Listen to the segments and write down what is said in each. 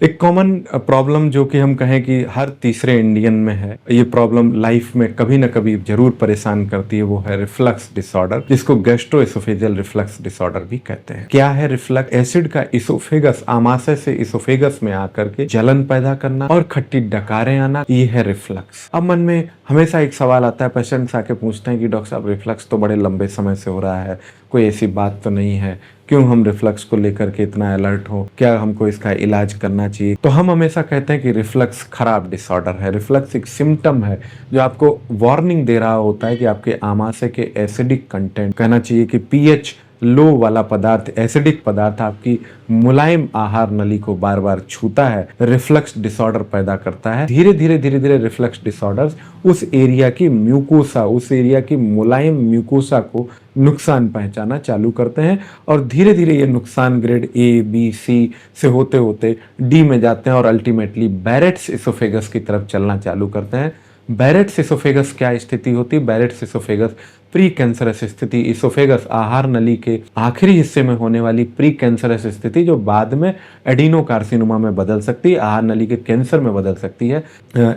एक common problem जो कि हम कहें कि हर तीसरे इंडियन में है, ये प्रॉब्लम लाइफ में कभी ना कभी जरूर परेशान करती है, वो है रिफ्लक्स डिसऑर्डर, जिसको गैस्ट्रोएसोफेजियल रिफ्लक्स डिसऑर्डर भी कहते हैं। क्या है रिफ्लक्स? एसिड का इसोफेगस, आमाशय से इसोफेगस में आकर के जलन पैदा करना और खट्टी डकारें आना, ये है रिफ्लक्स। अब मन में हमेशा एक सवाल आता है, पेशेंट्स आके पूछते हैं कि डॉक्टर साहब रिफ्लक्स तो बड़े लंबे समय से हो रहा है, कोई ऐसी बात तो नहीं है, क्यों हम रिफ्लक्स को लेकर के इतना अलर्ट हो, क्या हमको इसका इलाज करना चाहिए? तो हम हमेशा कहते हैं कि रिफ्लक्स खराब डिसऑर्डर है। रिफ्लक्स एक सिम्टम है जो आपको वार्निंग दे रहा होता है कि आपके आमाशय के एसिडिक कंटेंट, कहना चाहिए कि पीएच लो वाला पदार्थ, एसिडिक पदार्थ आपकी मुलायम आहार नली को बार बार छूता है, रिफ्लक्स डिसऑर्डर पैदा करता है। धीरे धीरे रिफ्लक्स डिसऑर्डर्स उस एरिया की म्यूकोसा, उस एरिया की मुलायम म्यूकोसा को नुकसान पहुंचाना चालू करते हैं और धीरे धीरे ये नुकसान ग्रेड ए बी सी से होते होते डी में जाते हैं और अल्टीमेटली बैरेट्स इसोफेगस की तरफ चलना चालू करते हैं। बैरेट्स इसोफेगस क्या स्थिति होती है? बैरेट्स इसोफेगस प्री कैंसरस स्थिति, इसोफेगस आहार नली के आखिरी हिस्से में होने वाली प्री कैंसरस स्थिति जो बाद में एडिनोकार्सिनोमा में बदल सकती है, आहार नली के कैंसर में बदल सकती है।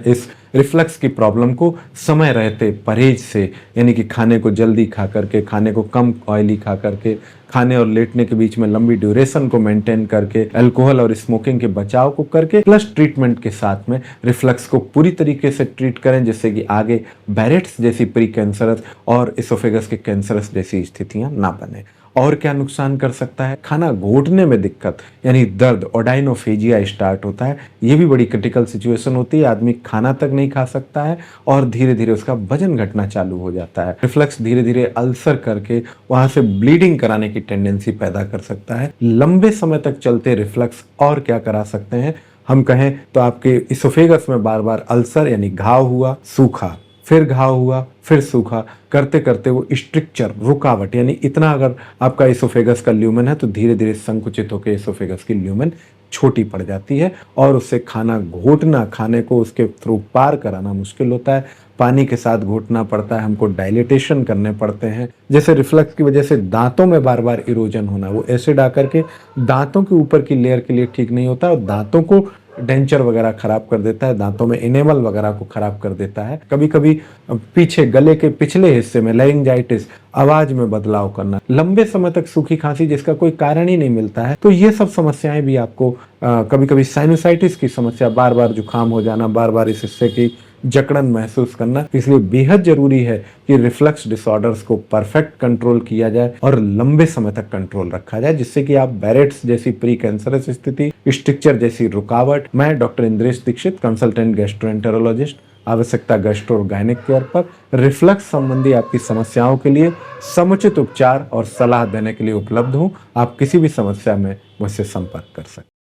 इस रिफ्लक्स की प्रॉब्लम को समय रहते परहेज से, यानी कि खाने को जल्दी खा करके, खाने को कम ऑयली खा करके, खाने और लेटने के बीच में लंबी ड्यूरेशन को मेंटेन करके, अल्कोहल और स्मोकिंग के बचाव को करके, प्लस ट्रीटमेंट के साथ में रिफ्लक्स को पूरी तरीके से ट्रीट करें, जिससे कि आगे बैरेट्स जैसी प्री कैंसरस और इसोफेगस के कैंसरस जैसी स्थितियां ना बने। और क्या नुकसान कर सकता है? खाना घोटने में दिक्कत, यानी दर्द, ओडाइनोफेजिया स्टार्ट होता है। ये भी बड़ी क्रिटिकल सिचुएशन होती है, आदमी खाना तक नहीं खा सकता है और धीरे धीरे उसका वजन घटना चालू हो जाता है। रिफ्लक्स धीरे धीरे अल्सर करके वहां से ब्लीडिंग कराने की टेंडेंसी पैदा कर सकता है। लंबे समय तक चलते रिफ्लक्स और क्या करा सकते हैं हम कहें तो, आपके इसोफेगस में बार बार अल्सर यानी घाव हुआ, सूखा, फिर घाव हुआ, फिर सूखा, करते करते वो स्ट्रिक्चर, रुकावट, यानी इतना अगर आपका इसोफेगस का ल्यूमेन है तो धीरे धीरे संकुचित होकर इसोफेगस की ल्यूमेन छोटी पड़ जाती है और उससे खाना घोटना, खाने को उसके थ्रू पार कराना मुश्किल होता है। पानी के साथ घोटना पड़ता है, हमको डायलिटेशन करने पड़ते हैं। जैसे रिफ्लक्स की वजह से दांतों में बार बार इरोजन होना, वो एसिड आकर के दांतों के ऊपर की लेयर के लिए ठीक नहीं होता और दांतों को डेंचर वगैरह खराब कर देता है, दांतों में इनेमल वगैरह को खराब कर देता है। कभी कभी पीछे गले के पिछले हिस्से में लैरिंजाइटिस, आवाज में बदलाव करना, लंबे समय तक सूखी खांसी जिसका कोई कारण ही नहीं मिलता है, तो ये सब समस्याएं भी आपको, कभी कभी साइनोसाइटिस की समस्या, बार बार जुकाम हो जाना, बार बार इस हिस्से की जकड़न महसूस करना। इसलिए बेहद जरूरी है कि रिफ्लक्स डिसऑर्डर्स को परफेक्ट कंट्रोल किया जाए और लंबे समय तक कंट्रोल रखा जाए, जिससे कि आप बैरेट्स जैसी प्री कैंसरस स्थिति, स्ट्रिक्चर जैसी रुकावट, मैं doctor Indresh Dixit, consultant gastroenterologist, आवश्यकता गैस्ट्रो और गायनिक केयर पर रिफ्लक्स संबंधी आपकी समस्याओं के लिए समुचित उपचार और सलाह देने के लिए उपलब्ध हूं। आप किसी भी समस्या में मुझसे संपर्क कर सकते हैं।